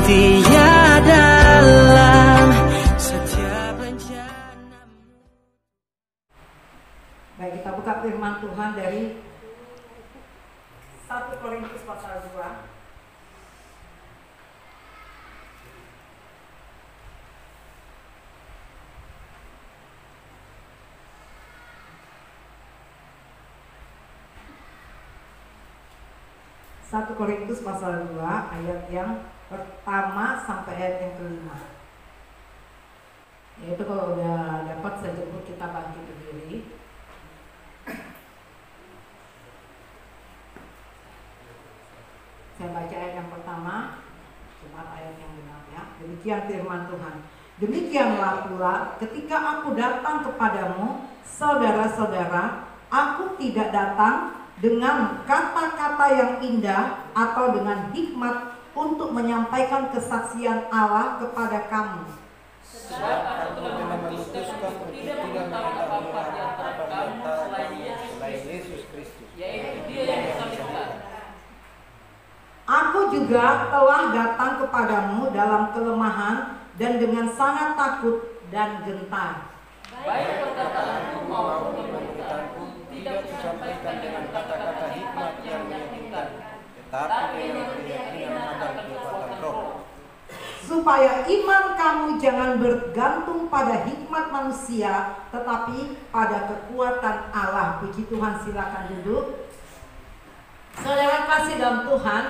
setia dalam setiap rencana. Baik, kita buka firman Tuhan dari 1 Korintus pasal 2. 1 Korintus pasal 2 ayat yang pertama sampai ayat yang kelima. Yaitu kalau udah dapat saya jemput kita bangkit berdiri. Saya baca ayat yang pertama, cuma ayat yang genap ya. Demikian firman Tuhan. Demikianlah pula ketika aku datang kepadamu, saudara-saudara, aku tidak datang dengan kata-kata yang indah atau dengan hikmat untuk menyampaikan kesaksian Allah kepada kamu. Sebab aku telah memutuskan untuk tidak mengetahui apa-apa selain Yesus Kristus, yaitu Dia yang disalibkan. Aku juga telah datang kepadamu dalam kelemahan dan dengan sangat takut dan gentar. Baik perkataanku maupun pemberitaanku tidak disampaikan dengan kata-kata hikmat yang meyakinkan, tetapi dengan keyakinan akan kekuatan Roh. Supaya iman kamu jangan bergantung pada hikmat manusia, tetapi pada kekuatan Allah. Puji Tuhan, silakan duduk. Saudara kasih dalam Tuhan,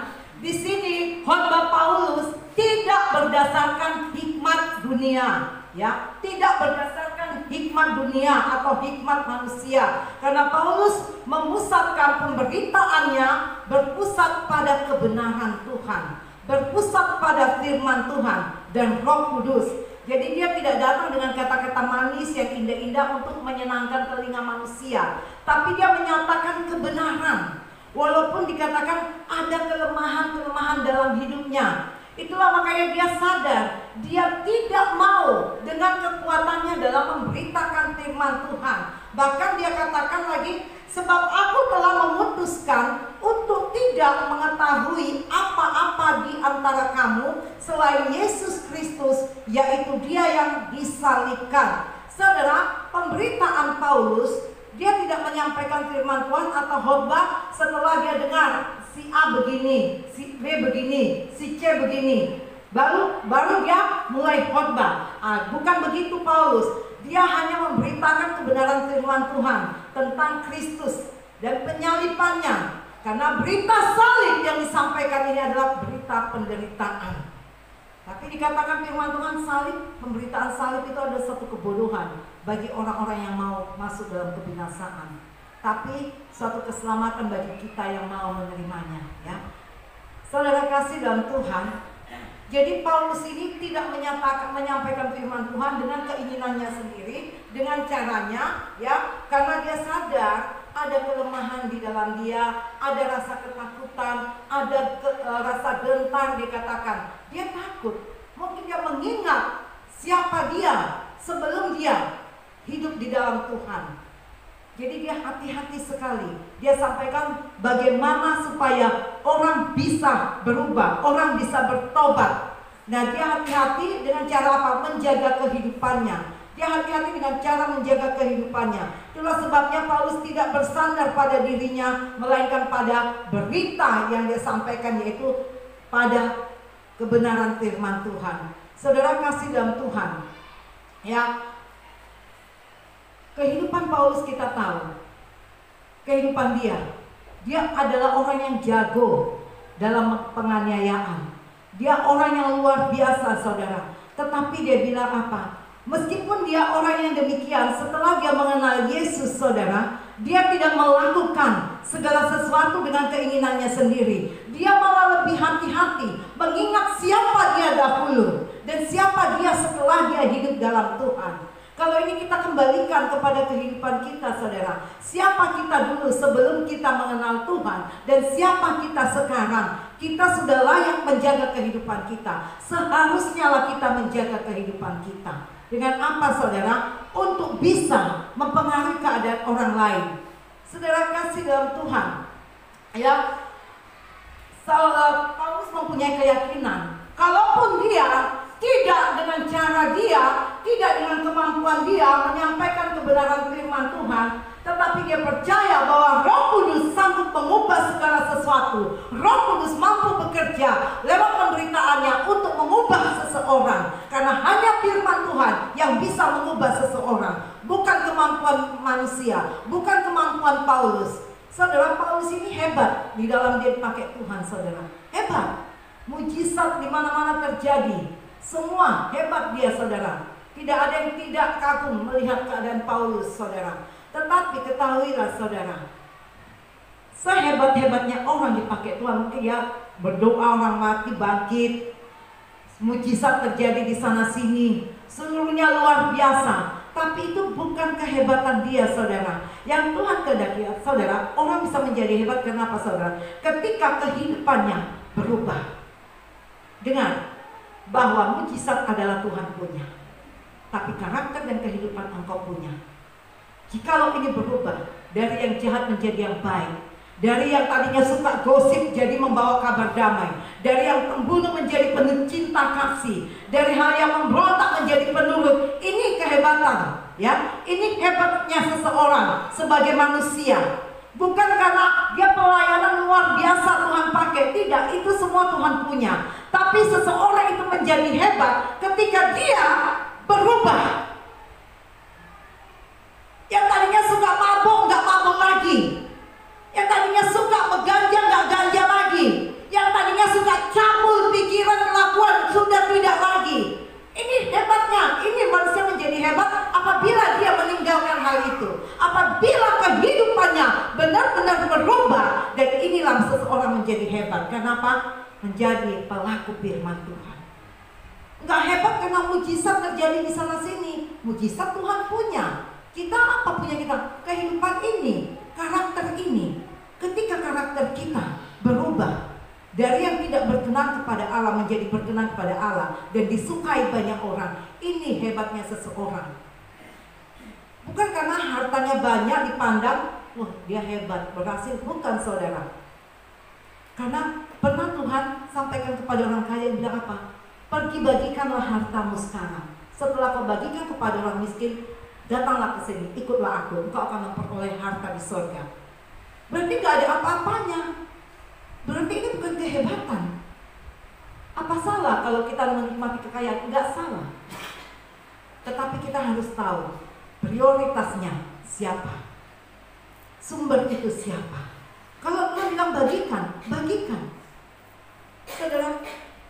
di sini khotbah Paulus tidak berdasarkan hikmat dunia, ya, tidak berdasarkan hikmat dunia atau hikmat manusia, karena Paulus memusatkan pemberitaannya berpusat pada kebenaran Tuhan, berpusat pada firman Tuhan dan Roh Kudus. Jadi dia tidak datang dengan kata-kata manis yang indah-indah untuk menyenangkan telinga manusia, tapi dia menyatakan kebenaran. Walaupun dikatakan ada kelemahan-kelemahan dalam hidupnya, itulah makanya dia sadar dia tidak mau dengan kekuatannya dalam memberitakan firman Tuhan. Bahkan dia katakan lagi, sebab aku telah memutuskan untuk tidak mengetahui apa-apa di antara kamu selain Yesus Kristus, yaitu Dia yang disalibkan. Saudara, pemberitaan Paulus, dia tidak menyampaikan firman Tuhan atau khotbah setelah dia dengar si A begini, si B begini, si C begini, baru dia mulai khotbah. Bukan begitu Paulus. Dia hanya memberitakan kebenaran firman Tuhan tentang Kristus dan penyalibannya. Karena berita salib yang disampaikan ini adalah berita penderitaan. Tapi dikatakan firman Tuhan, salib, pemberitaan salib itu adalah satu kebodohan bagi orang-orang yang mau masuk dalam kebinasaan, tapi suatu keselamatan bagi kita yang mau menerimanya, ya. Saudara kasih dalam Tuhan, jadi Paulus ini tidak menyampaikan firman Tuhan dengan keinginannya sendiri, dengan caranya, ya, karena dia sadar ada kelemahan di dalam dia, ada rasa ketakutan, ada rasa gentar. Dikatakan dia takut, mungkin dia mengingat siapa dia sebelum dia hidup di dalam Tuhan. Jadi dia hati-hati sekali. Dia sampaikan bagaimana supaya orang bisa berubah, orang bisa bertobat. Nah, dia hati-hati dengan cara apa? Menjaga kehidupannya. Dia hati-hati dengan cara menjaga kehidupannya. Itulah sebabnya Paulus tidak bersandar pada dirinya, melainkan pada berita yang dia sampaikan, yaitu pada kebenaran firman Tuhan. Saudara kasih dalam Tuhan, ya, kehidupan Paulus kita tahu, kehidupan dia adalah orang yang jago dalam penganiayaan. Dia orang yang luar biasa, saudara. Tetapi dia bilang apa? Meskipun dia orang yang demikian, setelah dia mengenal Yesus, saudara, dia tidak melakukan segala sesuatu dengan keinginannya sendiri. Dia malah lebih hati-hati mengingat siapa dia dahulu dan siapa dia setelah dia hidup dalam Tuhan. Kalau ini kita kembalikan kepada kehidupan kita, saudara. Siapa kita dulu sebelum kita mengenal Tuhan dan siapa kita sekarang. Kita sudah layak menjaga kehidupan kita. Seharusnya lah kita menjaga kehidupan kita. Dengan apa, saudara? Untuk bisa mempengaruhi keadaan orang lain. Saudara kasih dalam Tuhan, ya, Paulus mempunyai keyakinan Kalaupun dia tidak dengan cara dia, tidak dengan kemampuan dia menyampaikan kebenaran firman Tuhan, tetapi dia percaya bahwa Roh Kudus sanggup mengubah segala sesuatu. Roh Kudus mampu bekerja lewat penderitaannya untuk mengubah seseorang. Karena hanya firman Tuhan yang bisa mengubah seseorang, bukan kemampuan manusia, bukan kemampuan Paulus. Saudara, Paulus ini hebat di dalam dia dipakai Tuhan, saudara. Hebat. Mujizat di mana-mana terjadi. Semua hebat dia, saudara. Tidak ada yang tidak kagum melihat keadaan Paulus, saudara. Tetapi ketahuilah, saudara, sehebat-hebatnya orang dipakai Tuhan, mungkin ya berdoa orang mati bangkit, mujizat terjadi di sana sini, seluruhnya luar biasa. Tapi itu bukan kehebatan dia, saudara. Yang Tuhan kehendaki, saudara, orang bisa menjadi hebat. Kenapa, saudara? Ketika kehidupannya berubah. Dengar, bahwa mujizat adalah Tuhan punya, tapi karakter dan kehidupan engkau punya. Jikalau ini berubah dari yang jahat menjadi yang baik, dari yang tadinya suka gosip jadi membawa kabar damai, dari yang pembunuh menjadi penuh cinta kasih, dari hal yang memberontak menjadi penurut. Ini kehebatan, ya. Ini hebatnya seseorang sebagai manusia. Bukan karena dia pelayanan luar biasa Tuhan pakai, tidak, itu semua Tuhan punya. Tapi seseorang itu menjadi hebat ketika dia berubah. Yang tadinya suka mabuk, nggak mabuk lagi. Yang tadinya suka beganja, nggak ganja lagi. Yang tadinya suka cabul pikiran, kelakuan, sudah tidak lagi. Ini hebatnya. Ini manusia menjadi hebat apabila dia meninggalkan hal itu. Apabila kehidupannya benar-benar berubah. Dan inilah seseorang menjadi hebat. Kenapa? Menjadi pelaku firman Tuhan. Nggak hebat karena mujizat terjadi di sana sini. Mujizat Tuhan punya. Kita apa punya kita? Kehidupan ini, karakter ini. Ketika karakter kita berubah dari yang tidak berkenan kepada Allah menjadi berkenan kepada Allah dan disukai banyak orang, ini hebatnya seseorang. Bukan karena hartanya banyak dipandang, wah dia hebat, berhasil. Bukan, saudara. Karena pernah Tuhan sampaikan kepada orang kaya, bilang apa? Pergi bagikanlah hartamu sekarang. Setelah kau bagikan kepada orang miskin, datanglah ke sini, ikutlah aku, engkau akan memperoleh harta di surga. Berarti gak ada apa-apanya. Berarti ini bukan kehebatan. Apa salah kalau kita menikmati kekayaan? Enggak salah. Tetapi kita harus tahu prioritasnya siapa, sumber itu siapa. Kalau Tuhan bilang bagikan, bagikan. Saudara,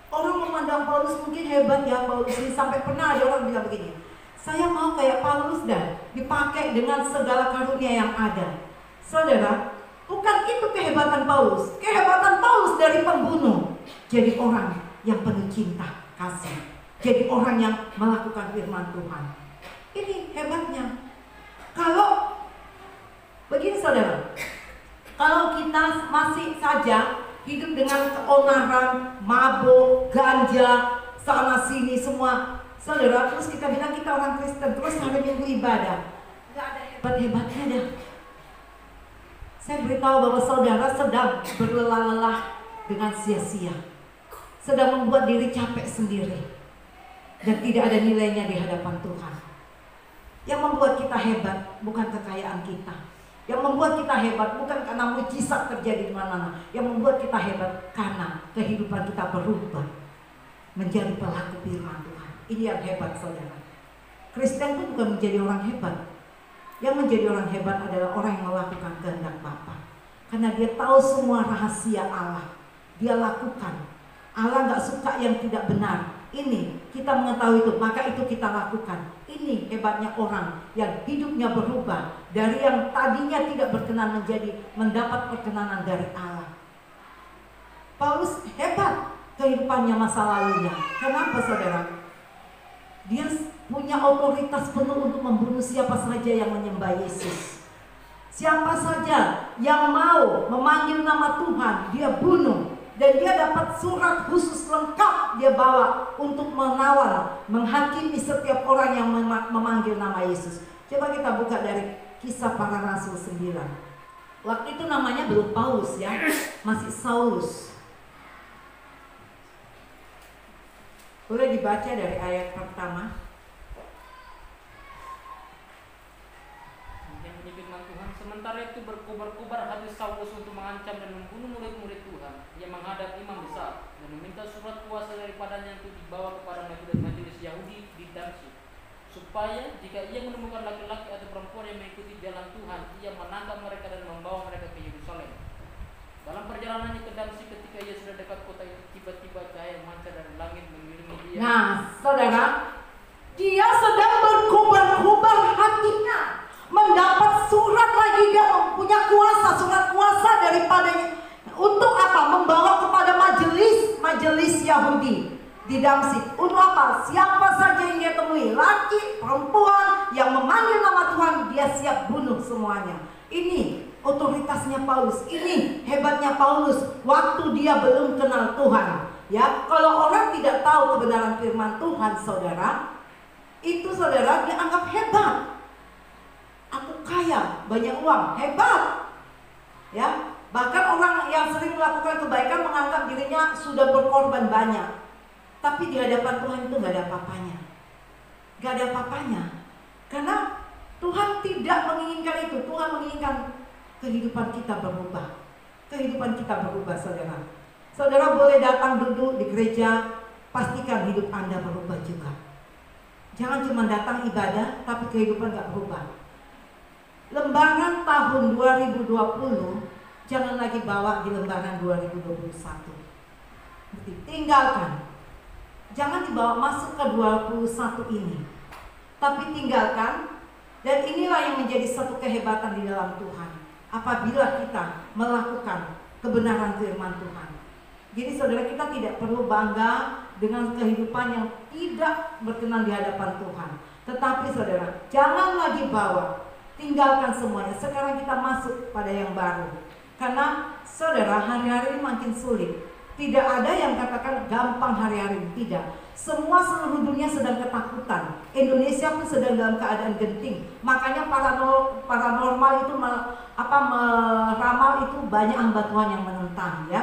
orang memandang Paulus mungkin hebat ya, Paulus ini sampai pernah ada orang bilang begini, saya mau kayak Paulus dan dipakai dengan segala karunia yang ada. Saudara, bukan itu kehebatan Paulus. Kehebatan Paulus dari pembunuh jadi orang yang penuh cinta, kasih. Jadi orang yang melakukan firman Tuhan. Ini hebatnya. Kalau begini, saudara, kalau kita masih saja hidup dengan keonaran, mabuk, ganja, sana sini semua, saudara, terus kita bilang kita orang Kristen, terus hari Minggu ibadah, nggak ada hebat-hebatnya dah. Saya beritahu bahwa saudara sedang berlelah-lelah dengan sia-sia, sedang membuat diri capek sendiri, dan tidak ada nilainya di hadapan Tuhan. Yang membuat kita hebat bukan kekayaan kita. Yang membuat kita hebat bukan karena mujizat terjadi di mana-mana. Yang membuat kita hebat karena kehidupan kita berubah menjadi pelaku firman Tuhan. Ini yang hebat, saudara. Kristen pun bukan menjadi orang hebat. Yang menjadi orang hebat adalah orang yang melakukan kehendak Bapa. Karena dia tahu semua rahasia Allah. Dia lakukan. Allah gak suka yang tidak benar. Ini kita mengetahui itu, maka itu kita lakukan. Ini hebatnya orang yang hidupnya berubah dari yang tadinya tidak berkenan menjadi mendapat perkenanan dari Allah. Paulus hebat kehidupannya masa lalunya. Kenapa, saudara? Dia punya otoritas penuh untuk membunuh siapa saja yang menyembah Yesus. Siapa saja yang mau memanggil nama Tuhan, dia bunuh. Dan dia dapat surat khusus lengkap dia bawa untuk mengawal, menghakimi setiap orang yang memanggil nama Yesus. Coba kita buka dari Kisah Para Rasul 9. Waktu itu namanya belum Paulus ya, masih Saulus. Boleh dibaca dari ayat pertama. Yang firman Tuhan, sementara itu berkobar-kobar hati Saulus untuk mengancam dan membunuh murid-murid Tuhan. Ia menghadap imam besar dan meminta surat kuasa daripadanya untuk dibawa kepada majelis Yahudi di Damsyik, supaya jika ia menemukan laki-laki atau perempuan yang mengikuti jalan Tuhan, ia menangkap mereka dan membawa mereka ke Yerusalem. Dalam perjalanannya ke Damsyik, ketika ia sudah dekat kota itu, tiba-tiba cahaya memancar dari langit mengelilingi dia. Nah, saudara, dia sedang berkobar-kobar hatinya, mendapat surat lagi, dia punya kuasa, surat kuasa daripadanya. Untuk apa? Membawa kepada majelis Yahudi di Damsyik. Untuk apa? Siapa saja yang dia temui, laki, perempuan yang memanggil nama Tuhan, dia siap bunuh semuanya. Ini otoritasnya Paulus, ini hebatnya Paulus waktu dia belum kenal Tuhan. Ya, kalau orang tidak tahu kebenaran firman Tuhan, saudara, itu saudara dianggap hebat. Aku kaya, banyak uang, hebat. Ya, bahkan orang yang sering melakukan kebaikan menganggap dirinya sudah berkorban banyak. Tapi di hadapan Tuhan itu gak ada apa-apanya. Gak ada apa-apanya. Karena Tuhan tidak menginginkan itu. Tuhan menginginkan kehidupan kita berubah. Kehidupan kita berubah, saudara. Saudara boleh datang duduk di gereja, pastikan hidup Anda berubah juga. Jangan cuma datang ibadah, tapi kehidupan gak berubah. Lembaran tahun 2020 jangan lagi bawa di lembaran 2021. Tinggalkan. Jangan dibawa masuk ke 21 ini, tapi tinggalkan. Dan inilah yang menjadi satu kehebatan di dalam Tuhan, apabila kita melakukan kebenaran firman Tuhan. Jadi saudara, kita tidak perlu bangga dengan kehidupan yang tidak berkenan di hadapan Tuhan. Tetapi saudara, jangan lagi bawa, tinggalkan semuanya. Sekarang kita masuk pada yang baru. Karena saudara, hari-hari ini makin sulit. Tidak ada yang katakan gampang hari-hari ini, tidak. Semua seluruh dunia sedang ketakutan. Indonesia pun sedang dalam keadaan genting. Makanya paranormal itu meramal itu banyak hamba Tuhan yang menentang, ya.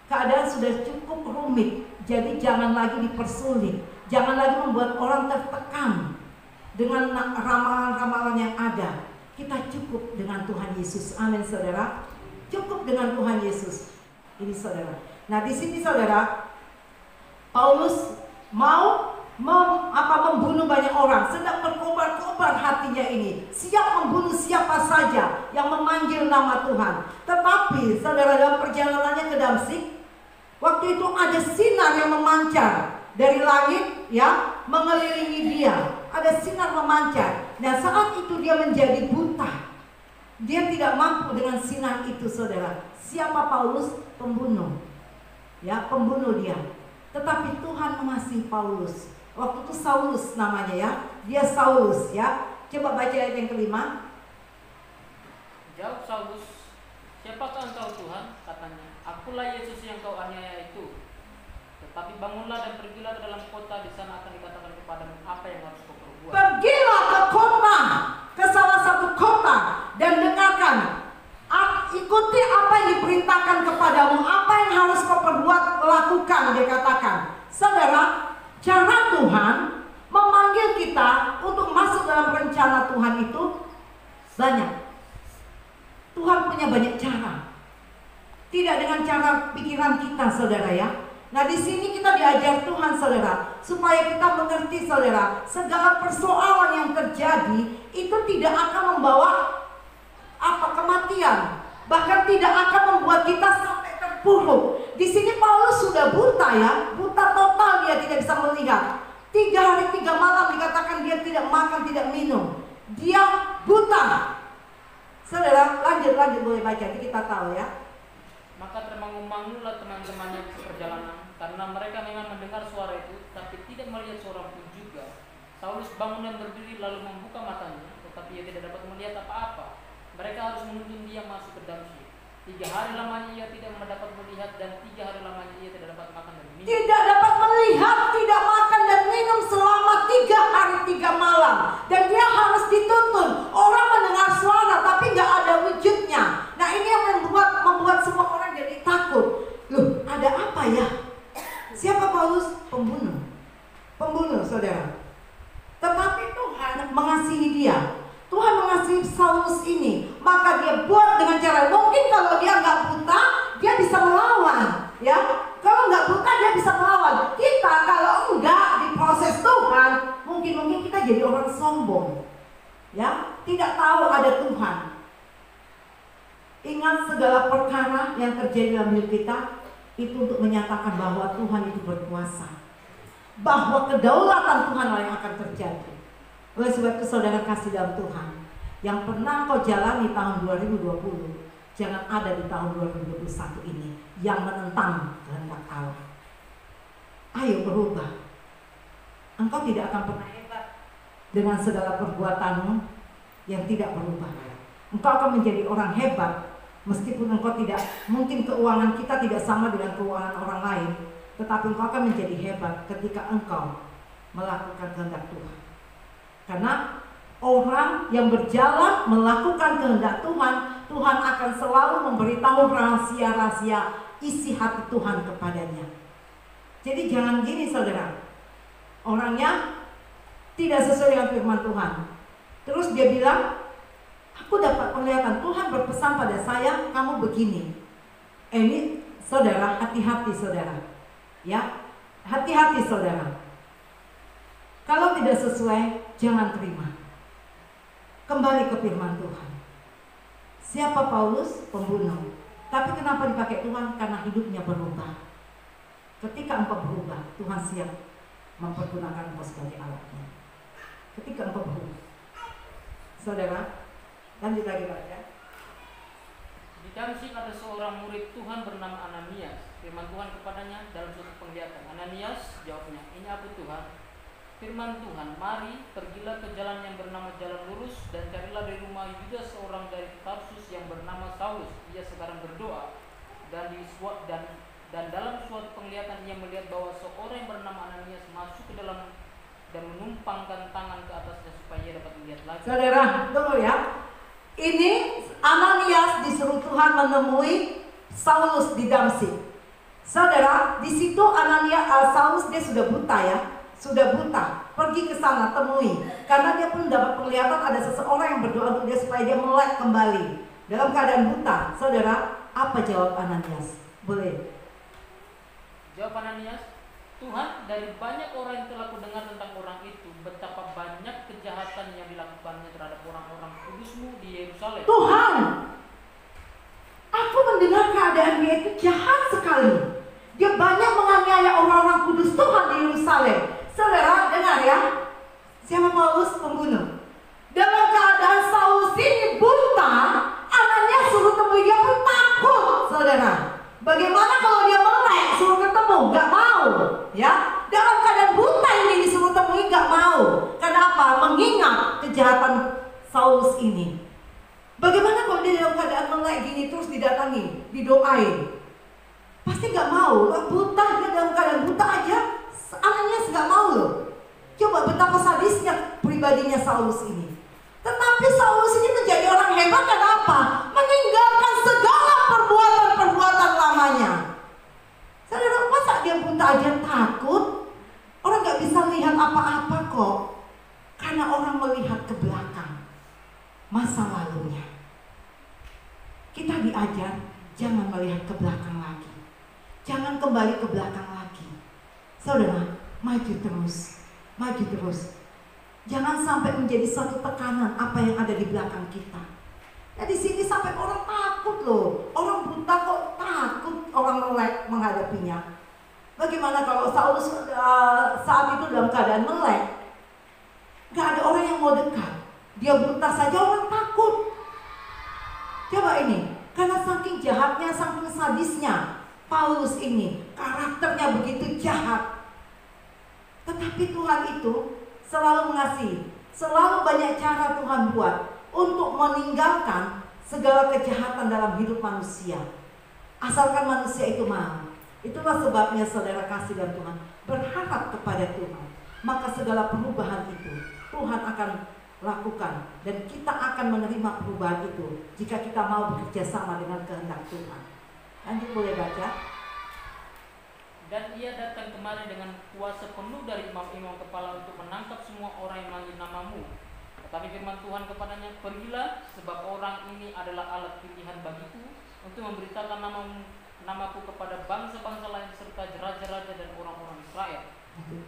Keadaan sudah cukup rumit. Jadi jangan lagi dipersulit. Jangan lagi membuat orang tertekan dengan ramalan-ramalan yang ada. Kita cukup dengan Tuhan Yesus. Amin, saudara. Cukup dengan Tuhan Yesus. Ini saudara. Nah, di sini saudara, Paulus mau membunuh banyak orang, sedang berkobar-kobar hatinya ini, siap membunuh siapa saja yang memanggil nama Tuhan. Tetapi saudara, dalam perjalanannya ke Damsyik, waktu itu ada sinar yang memancar dari langit, ya, mengelilingi dia. Ada sinar memancar. Nah, saat itu dia menjadi buta. Dia tidak mampu dengan sinar itu, saudara. Siapa Paulus? Pembunuh. Ya, pembunuh dia. Tetapi Tuhan mengasihi Paulus. Waktu itu Saulus namanya, ya. Dia Saulus, ya. Coba baca ayat yang kelima. Jawab Saulus, siapakah engkau Tuhan? Katanya, akulah Yesus yang kau aniaya itu. Tetapi bangunlah dan pergilah ke dalam kota, di sana akan dikatakan kepadamu apa yang harus kau perbuat. Pergilah ke kota, ke salah satu kota, dan dengarkan. Ikuti apa yang diperintahkan kepadamu, apa yang harus kau perbuat, lakukan, dia katakan. Saudara, cara Tuhan memanggil kita untuk masuk dalam rencana Tuhan itu banyak. Tuhan punya banyak cara. Tidak dengan cara pikiran kita, saudara, ya. Nah, di sini kita diajar Tuhan, saudara, supaya kita mengerti, saudara, segala persoalan yang terjadi itu tidak akan membawa kematian. Bahkan tidak akan membuat kita sampai terpuruk. Di sini Paulus sudah buta, ya, buta total, dia tidak bisa melihat. 3 hari 3 malam dikatakan dia tidak makan, tidak minum. Dia buta. Saudara, lanjut boleh baca, jadi kita tahu, ya. Maka termangu-mangulah teman-temannya di perjalanan, karena mereka memang mendengar suara itu, tapi tidak melihat seorang pun juga. Saulus bangun dan berdiri lalu membuka matanya, tetapi ia tidak dapat melihat apa-apa. Mereka harus menuntun dia masuk ke Damsyik. 3 hari lamanya ia tidak dapat melihat, dan 3 hari lamanya ia tidak dapat makan dan minum. Tidak dapat melihat, tidak makan dan minum selama 3 hari 3 malam. Dan dia harus dituntun. Orang mendengar suara tapi nggak ada wujudnya. Nah, ini yang membuat semua orang jadi takut. Loh, ada apa ya? Siapa Paulus? Pembunuh. ini, maka dia buat dengan cara, mungkin kalau dia nggak buta, dia bisa melawan, ya. Kalau nggak buta dia bisa melawan. Kita kalau enggak diproses Tuhan, mungkin kita jadi orang sombong, ya, tidak tahu ada Tuhan. Ingat segala perkara yang terjadi dalam hidup kita itu untuk menyatakan bahwa Tuhan itu berkuasa, bahwa kedaulatan Tuhan yang akan terjadi. Oleh sebab itu saudara kasih dalam Tuhan, yang pernah kau jalani tahun 2020, jangan ada di tahun 2021 ini yang menentang kehendak Allah. Ayo berubah. Engkau tidak akan pernah hebat dengan segala perbuatanmu yang tidak berubah. Engkau akan menjadi orang hebat meskipun engkau tidak, mungkin keuangan kita tidak sama dengan keuangan orang lain, tetapi engkau akan menjadi hebat ketika engkau melakukan kehendak Tuhan. Karena orang yang berjalan melakukan kehendak Tuhan, Tuhan akan selalu memberitahu rahasia-rahasia isi hati Tuhan kepadanya. Jadi jangan gini saudara, orangnya tidak sesuai dengan firman Tuhan, terus dia bilang, aku dapat penglihatan, Tuhan berpesan pada saya, kamu begini. Ini saudara, hati-hati saudara, ya, hati-hati saudara. Kalau tidak sesuai, jangan terima. Kembali ke firman Tuhan. Siapa Paulus? Pembunuh. Tapi kenapa dipakai Tuhan? Karena hidupnya berubah. Ketika engkau berubah, Tuhan siap mempergunakan engkau sebagai alatnya. Ketika engkau berubah. Saudara, lanjut lagi baca. Di Damsyik ada seorang murid Tuhan bernama Ananias. Firman Tuhan kepadanya dalam suatu penglihatan. Ananias, jawabnya, ini aku Tuhan. Firman Tuhan, mari pergilah ke jalan yang bernama Jalan Lurus dan carilah dari rumah Yudas seorang dari Tarsus yang bernama Saulus. Ia sekarang berdoa dan dalam suatu penglihatan ia melihat bahwa seorang yang bernama Ananias masuk ke dalam dan menumpangkan tangan ke atasnya supaya ia dapat melihat lagi. Saudara, tunggu ya. Ini Ananias disuruh Tuhan menemui Saulus di Damsyik. Saudara, di situ Saulus dia sudah buta ya. Sudah buta, pergi ke sana, temui. Karena dia pun dapat penglihatan ada seseorang yang berdoa untuk dia supaya dia melek kembali. Dalam keadaan buta, saudara, apa jawab Ananias? Boleh. Jawab Ananias, Tuhan, dari banyak orang yang telah kudengar tentang orang itu, betapa banyak kejahatan yang dilakukannya terhadap orang-orang kudus-Mu di Yerusalem. Tuhan, aku mendengar keadaan dia itu jahat sekali. Dia banyak menganiaya orang-orang kudus Tuhan di Yerusalem. Saudara, dengar ya. Siapa Paulus? Pembunuh. Dalam keadaan Saulus ini buta, Ananias suruh temui dia pun takut, saudara. Bagaimana kalau dia melek, suruh ketemu, gak mau, ya. Dalam keadaan buta ini disuruh temui, gak mau. Kenapa? Mengingat kejahatan Saulus ini. Bagaimana kalau dia dalam keadaan melek gini terus didatangi, didoain? Pasti gak mau. Buta, dia dalam keadaan buta aja, Ananias gak mau loh. Coba betapa sadisnya pribadinya Saulus ini. Tetapi Saulus ini menjadi orang hebat. Kenapa? Meninggalkan segala perbuatan-perbuatan lamanya. Saudara, masa dia buta aja takut? Orang gak bisa lihat apa-apa kok. Karena orang melihat ke belakang masa lalunya. Kita diajar jangan melihat ke belakang lagi. Jangan kembali ke belakang lagi. Saudara, maju terus. Maju terus. Jangan sampai menjadi suatu tekanan apa yang ada di belakang kita. Nah, di sini sampai orang takut loh. Orang buta kok takut orang melek menghadapinya. Bagaimana kalau Saulus saat itu dalam keadaan melek? Gak ada orang yang mau dekat. Dia buta saja orang takut. Coba ini, karena saking jahatnya, saking sadisnya Paulus ini, karakternya begitu jahat. Tetapi Tuhan itu selalu mengasihi, selalu banyak cara Tuhan buat untuk meninggalkan segala kejahatan dalam hidup manusia. Asalkan manusia itu mau. Itulah sebabnya saudara kasih dan Tuhan berharap kepada Tuhan. Maka segala perubahan itu Tuhan akan lakukan. Dan kita akan menerima perubahan itu jika kita mau bekerja sama dengan kehendak Tuhan. Lanjut boleh baca. Dan ia datang kemari dengan kuasa penuh dari imam-imam kepala untuk menangkap semua orang yang memanggil namamu. Tetapi firman Tuhan kepadanya, pergilah, sebab orang ini adalah alat pilihan bagiku untuk memberitakan namaku kepada bangsa-bangsa lain serta raja-raja dan orang-orang Israel.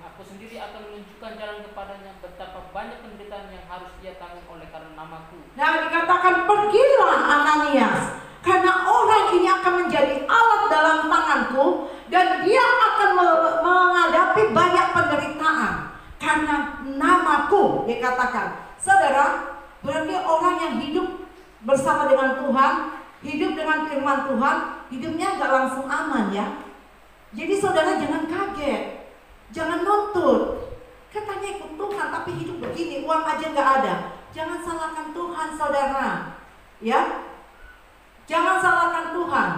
Aku sendiri akan menunjukkan jalan kepadanya, betapa banyak penderitaan yang harus ia tanggung oleh karena namaku. Nah, dikatakan pergilah Ananias, karena orang ini akan menjadi alat dalam tanganku dan dia akan menghadapi banyak penderitaan karena namaku. Dikatakan, saudara, berarti orang yang hidup bersama dengan Tuhan, hidup dengan firman Tuhan, hidupnya gak langsung aman ya. Jadi saudara jangan kaget, jangan nuntut. Katanya ikut Tuhan tapi hidup begini, uang aja gak ada. Jangan salahkan Tuhan saudara, ya. Jangan salahkan Tuhan.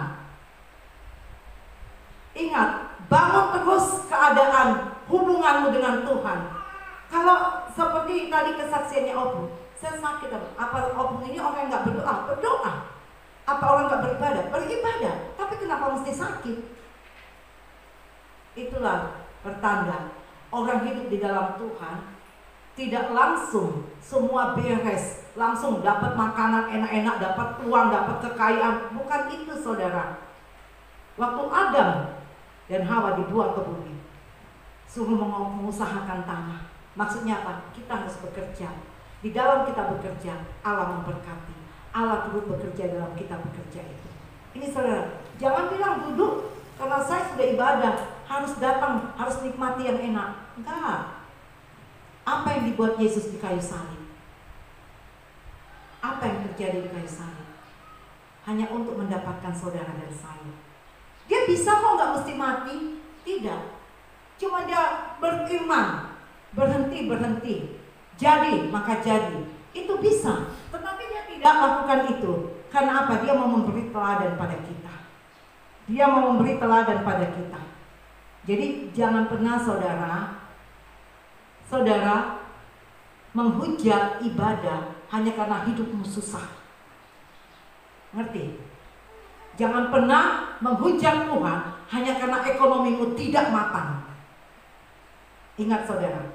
Ingat, bangun terus keadaan hubunganmu dengan Tuhan. Kalau seperti tadi kesaksiannya Opung, saya sakit apa Opung ini orang yang gak berdoa? Berdoa. Apa orang gak beribadah? Beribadah. Tapi kenapa mesti sakit? Itulah pertanda orang hidup di dalam Tuhan tidak langsung semua beres, langsung dapat makanan enak-enak, dapat uang, dapat kekayaan. Bukan itu saudara. Waktu Adam dan Hawa dibuang ke bumi, suruh mengusahakan tanah. Maksudnya apa? Kita harus bekerja. Di dalam kita bekerja, Allah memberkati. Allah turut bekerja dalam kita bekerja itu. Ini saudara, jangan bilang duduk karena saya sudah ibadah, harus datang, harus nikmati yang enak. Enggak. Apa yang dibuat Yesus di kayu salib? Apa yang terjadi di kayu salib? Hanya untuk mendapatkan saudara dan saya. Dia bisa kok nggak mesti mati? Tidak. Cuma dia berfirman, berhenti. Jadi, maka jadi. Itu bisa. Tetapi dia tidak lakukan itu. Karena apa? Dia mau memberi teladan pada kita. Dia mau memberi teladan pada kita. Jadi jangan pernah saudara menghujat ibadah hanya karena hidupmu susah. Ngerti? Jangan pernah menghujat Tuhan hanya karena ekonomimu tidak matang. Ingat saudara,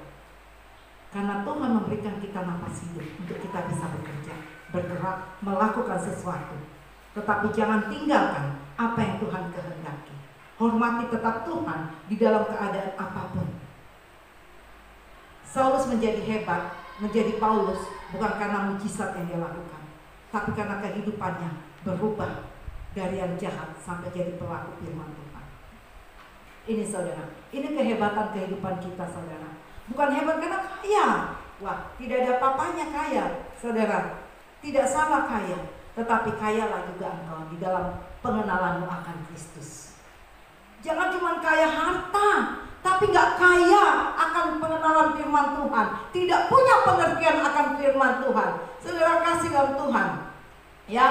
karena Tuhan memberikan kita napas hidup untuk kita bisa bekerja, bergerak, melakukan sesuatu. Tetapi jangan tinggalkan apa yang Tuhan kehendaki. Hormati tetap Tuhan di dalam keadaan apapun. Saulus menjadi hebat, menjadi Paulus bukan karena mujizat yang dia lakukan, tapi karena kehidupannya berubah dari yang jahat sampai jadi pelaku firman Tuhan. Ini saudara, ini kehebatan kehidupan kita saudara. Bukan hebat karena kaya. Wah, tidak ada apa-apanya kaya, saudara. Tidak salah kaya, tetapi kayalah juga engkau di dalam pengenalanmu akan Kristus. Jangan cuma kaya harta, tapi gak kaya akan pengenalan firman Tuhan, tidak punya pengertian akan firman Tuhan. Saudara kasih dalam Tuhan, ya.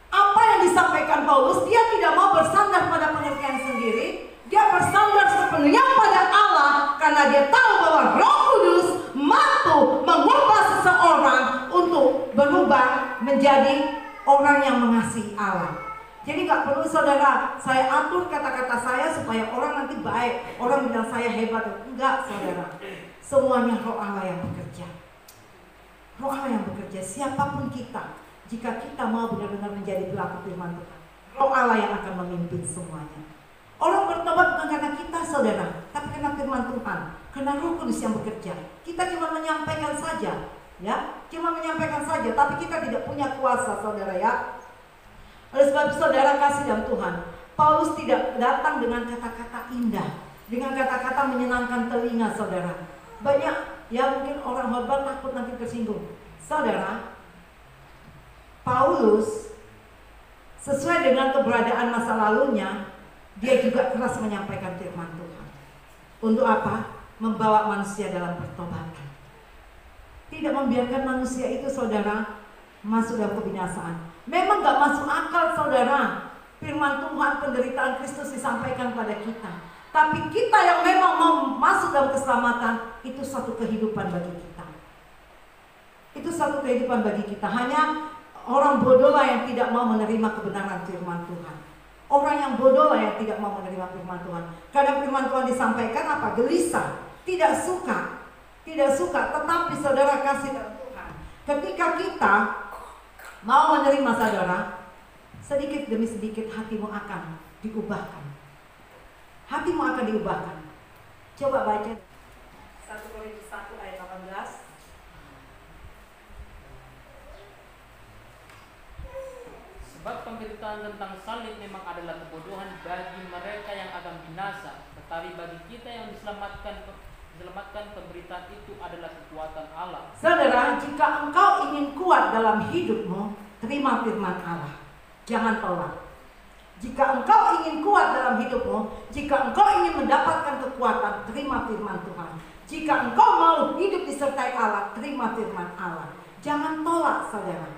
Apa yang disampaikan Paulus, dia tidak mau bersandar pada pengertian sendiri. Dia bersandar sepenuhnya pada Allah, karena dia tahu bahwa Roh Kudus mampu mengubah seseorang untuk berubah menjadi orang yang mengasihi Allah. Jadi gak perlu saudara, saya atur kata-kata saya supaya orang nanti baik, orang bilang saya hebat. Enggak saudara, semuanya Roh Allah yang bekerja. Roh Allah yang bekerja, siapapun kita, jika kita mau benar-benar menjadi pelaku firman Tuhan, Roh Allah yang akan memimpin semuanya. Orang bertobat bukan karena kita saudara, tapi karena firman Tuhan, karena Roh Kudus yang bekerja. Kita cuma menyampaikan saja, ya, cuma menyampaikan saja, tapi kita tidak punya kuasa saudara ya. Oleh sebab saudara kasih dalam Tuhan, Paulus tidak datang dengan kata-kata indah, dengan kata-kata menyenangkan telinga saudara. Banyak ya mungkin orang hebat takut nanti tersinggung. Saudara, Paulus sesuai dengan keberadaan masa lalunya, dia juga keras menyampaikan firman Tuhan. Untuk apa? Membawa manusia dalam pertobatan. Tidak membiarkan manusia itu saudara masuk dalam kebinasaan. Memang gak masuk akal saudara, firman Tuhan, penderitaan Kristus disampaikan pada kita. Tapi kita yang memang mau masuk dalam keselamatan, itu satu kehidupan bagi kita. Itu satu kehidupan bagi kita. Hanya orang bodoh lah yang tidak mau menerima kebenaran firman Tuhan. Orang yang bodoh lah yang tidak mau menerima firman Tuhan. Kadang firman Tuhan disampaikan apa? Gelisah, tidak suka. tidak suka. Tetapi saudara kasih dalam Tuhan, ketika kita mau menerima saudara, sedikit demi sedikit hatimu akan diubahkan. Hatimu akan diubahkan. Coba baca 1 Korintus 1 ayat 18. Sebab pemberitaan tentang salib memang adalah kebodohan bagi mereka yang akan binasa, tetapi bagi kita yang diselamatkan pemberitaan itu adalah kekuatan Allah. Saudara, jika engkau ingin kuat dalam hidupmu, terima firman Allah. Jangan tolak. Jika engkau ingin kuat dalam hidupmu, jika engkau ingin mendapatkan kekuatan, terima firman Tuhan. Jika engkau mau hidup disertai Allah, terima firman Allah. Jangan tolak, saudara.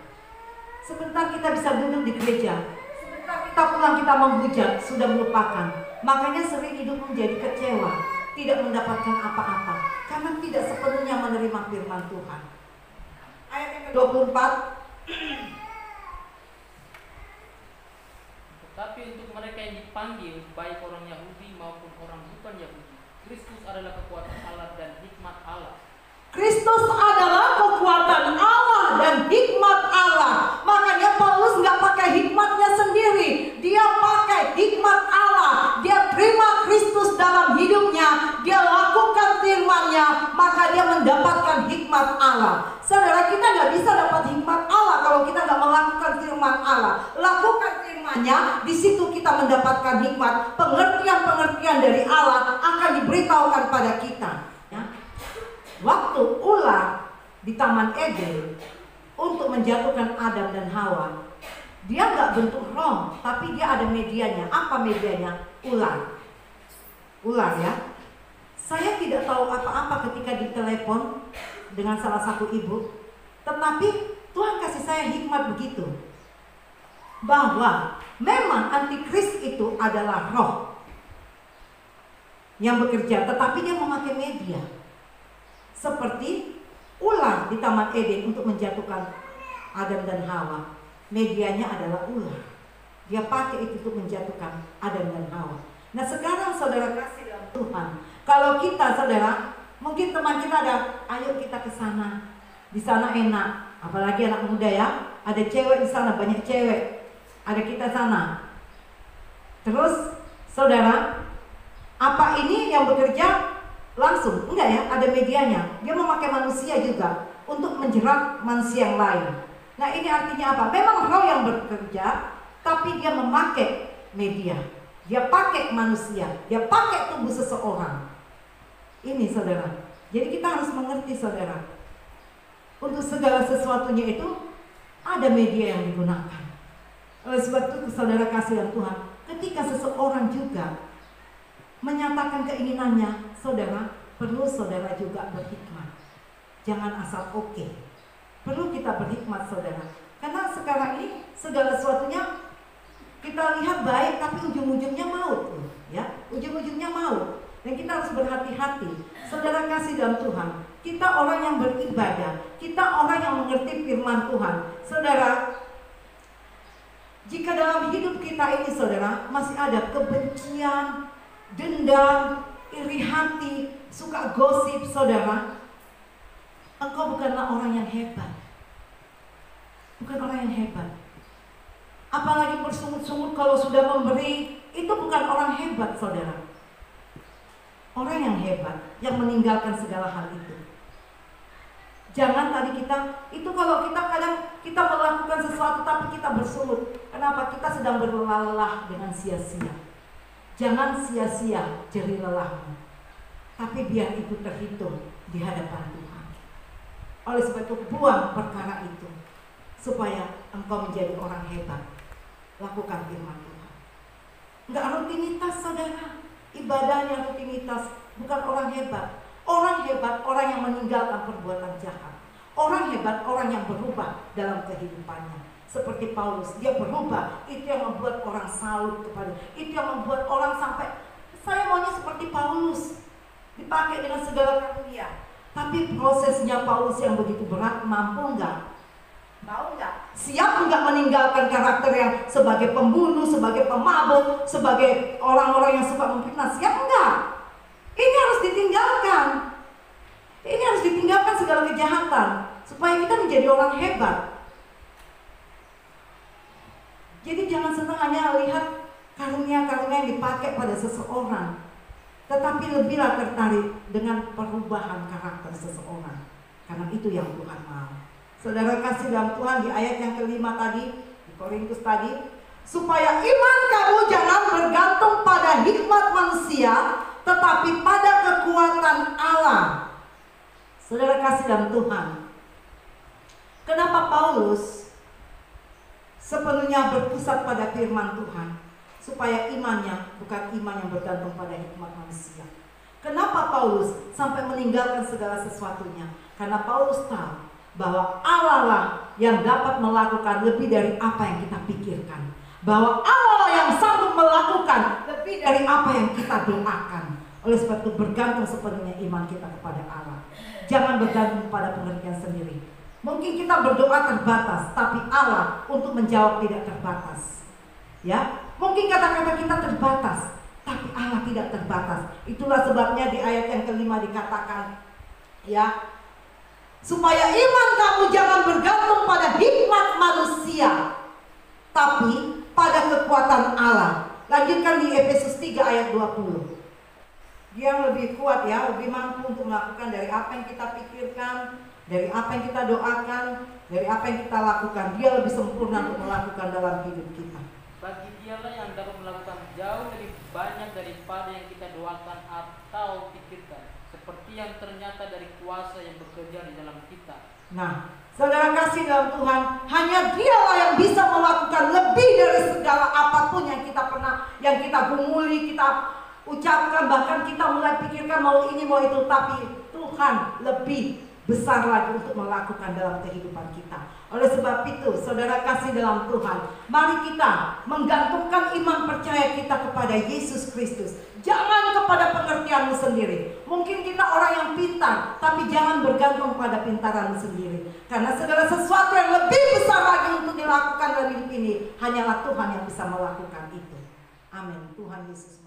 Sebentar kita bisa duduk di gereja, sebentar kita pulang kita menghujat, sudah melupakan. Makanya sering hidup menjadi kecewa, tidak mendapatkan apa-apa, karena tidak sepenuhnya menerima firman Tuhan. Ayat yang ke-24. Tetapi untuk mereka yang dipanggil, baik orang Yahudi maupun orang bukan Yahudi, Kristus adalah kekuatan Allah dan hikmat Allah. Kristus adalah kekuatan Allah dan hikmat Allah. Makanya Paulus nggak pakai hikmatnya sendiri, dia pakai hikmat Allah. Dia terima Kristus dalam hidupnya, dia lakukan firman-Nya, maka dia mendapatkan hikmat Allah. Saudara, kita nggak bisa dapat hikmat Allah kalau kita nggak melakukan firman Allah. Lakukan firman-Nya, di situ kita mendapatkan hikmat. Pengertian-pengertian dari Allah akan diberitahukan pada kita. Waktu ular di Taman Eden untuk menjatuhkan Adam dan Hawa, dia nggak bentuk roh, tapi dia ada medianya. Apa medianya? Ular. Ular ya. Saya tidak tahu apa-apa ketika ditelepon dengan salah satu ibu, tetapi Tuhan kasih saya hikmat begitu, bahwa memang antikris itu adalah roh yang bekerja, tetapi dia memakai media. Seperti ular di Taman Eden untuk menjatuhkan Adam dan Hawa. Medianya adalah ular. Dia pakai itu untuk menjatuhkan Adam dan Hawa. Nah sekarang saudara kasih dalam Tuhan, kalau kita saudara, mungkin teman kita ada, ayo kita ke sana. Di sana enak, apalagi anak muda ya. Ada cewek di sana, banyak cewek. Ada kita sana. Terus saudara, apa ini yang bekerja? Langsung, enggak ya, ada medianya. Dia memakai manusia juga untuk menjerat manusia yang lain. Nah ini artinya apa? Memang roh yang bekerja, tapi dia memakai media. Dia pakai manusia, dia pakai tubuh seseorang. Ini saudara. Jadi kita harus mengerti saudara, untuk segala sesuatunya itu ada media yang digunakan. Oleh sebab itu saudara kasih dalam Tuhan, ketika seseorang juga menyatakan keinginannya, saudara, perlu saudara juga berhikmat. Jangan asal oke. Perlu kita berhikmat saudara. Karena sekarang ini segala sesuatunya kita lihat baik, tapi ujung-ujungnya maut, ya. Ujung-ujungnya maut. Dan kita harus berhati-hati. Saudara kasih dalam Tuhan, kita orang yang beribadah, kita orang yang mengerti firman Tuhan. Saudara, jika dalam hidup kita ini saudara masih ada kebencian, dendam, iri hati, suka gosip, saudara, engkau bukanlah orang yang hebat. Bukan orang yang hebat. Apalagi bersungut-sungut kalau sudah memberi, itu bukan orang hebat, saudara. Orang yang hebat, yang meninggalkan segala hal itu. Jangan tadi kita, itu kalau kita kadang kita melakukan sesuatu tapi kita bersungut. Kenapa? Kita sedang berlelah dengan sia-sia. Jangan sia-sia jerih lelahmu, tapi biar itu terhitung di hadapan Tuhan. Oleh sebab itu buang perkara itu, supaya engkau menjadi orang hebat. Lakukan firman Tuhan. Enggak rutinitas saudara, ibadahnya rutinitas, bukan orang hebat. Orang hebat, orang yang meninggalkan perbuatan jahat. Orang hebat, orang yang berubah dalam kehidupannya. Seperti Paulus, dia berubah. Itu yang membuat orang salut kepada, itu yang membuat orang sampai, saya maunya seperti Paulus, dipakai dengan segala karunia. Tapi prosesnya Paulus yang begitu berat, mampu enggak? Mau enggak? Siap enggak meninggalkan karakter yang sebagai pembunuh, sebagai pemabuk, sebagai orang-orang yang suka memfitnah? Siap enggak? Ini harus ditinggalkan. Ini harus kejahatan, supaya kita menjadi orang hebat. Jadi jangan senang hanya lihat karunia-karunia yang dipakai pada seseorang, tetapi lebihlah tertarik dengan perubahan karakter seseorang, karena itu yang Tuhan mau. Saudara kasih dalam Tuhan, di ayat yang kelima tadi, di Korintus tadi, supaya iman kamu jangan bergantung pada hikmat manusia, tetapi pada kekuatan Allah. Saudara kasih dalam Tuhan, kenapa Paulus sepenuhnya berpusat pada firman Tuhan? Supaya imannya bukan iman yang bergantung pada hikmat manusia. Kenapa Paulus sampai meninggalkan segala sesuatunya? Karena Paulus tahu bahwa Allah lah yang dapat melakukan lebih dari apa yang kita pikirkan. Bahwa Allah lah yang sanggup melakukan lebih dari apa yang kita doakan. Oleh sebab itu bergantung sepenuhnya iman kita kepada Allah. Jangan bergantung pada pengertian sendiri. Mungkin kita berdoa terbatas, tapi Allah untuk menjawab tidak terbatas. Ya, mungkin kata-kata kita terbatas, tapi Allah tidak terbatas. Itulah sebabnya di ayat yang kelima dikatakan, ya, supaya iman kamu jangan bergantung pada hikmat manusia, tapi pada kekuatan Allah. Lanjutkan di Efesus 3 ayat 20. Dia lebih kuat, ya, lebih mampu untuk melakukan dari apa yang kita pikirkan, dari apa yang kita doakan, dari apa yang kita lakukan. Dia lebih sempurna untuk melakukan dalam hidup kita. Bagi dialah yang dapat melakukan jauh lebih banyak daripada yang kita doakan atau pikirkan, seperti yang ternyata dari kuasa yang bekerja di dalam kita. Nah, saudara kasih dalam Tuhan, hanya Dialah yang bisa melakukan lebih dari segala apapun yang kita pernah, yang kita gumuli, kita ucapkan, bahkan kita mulai pikirkan mau ini mau itu, tapi Tuhan lebih besar lagi untuk melakukan dalam kehidupan kita. Oleh sebab itu, saudara kasih dalam Tuhan, mari kita menggantungkan iman percaya kita kepada Yesus Kristus. Jangan kepada pengertianmu sendiri. Mungkin kita orang yang pintar, tapi jangan bergantung pada pintaranmu sendiri. Karena segala sesuatu yang lebih besar lagi untuk dilakukan dalam hidup ini, hanyalah Tuhan yang bisa melakukan itu. Amin. Tuhan Yesus.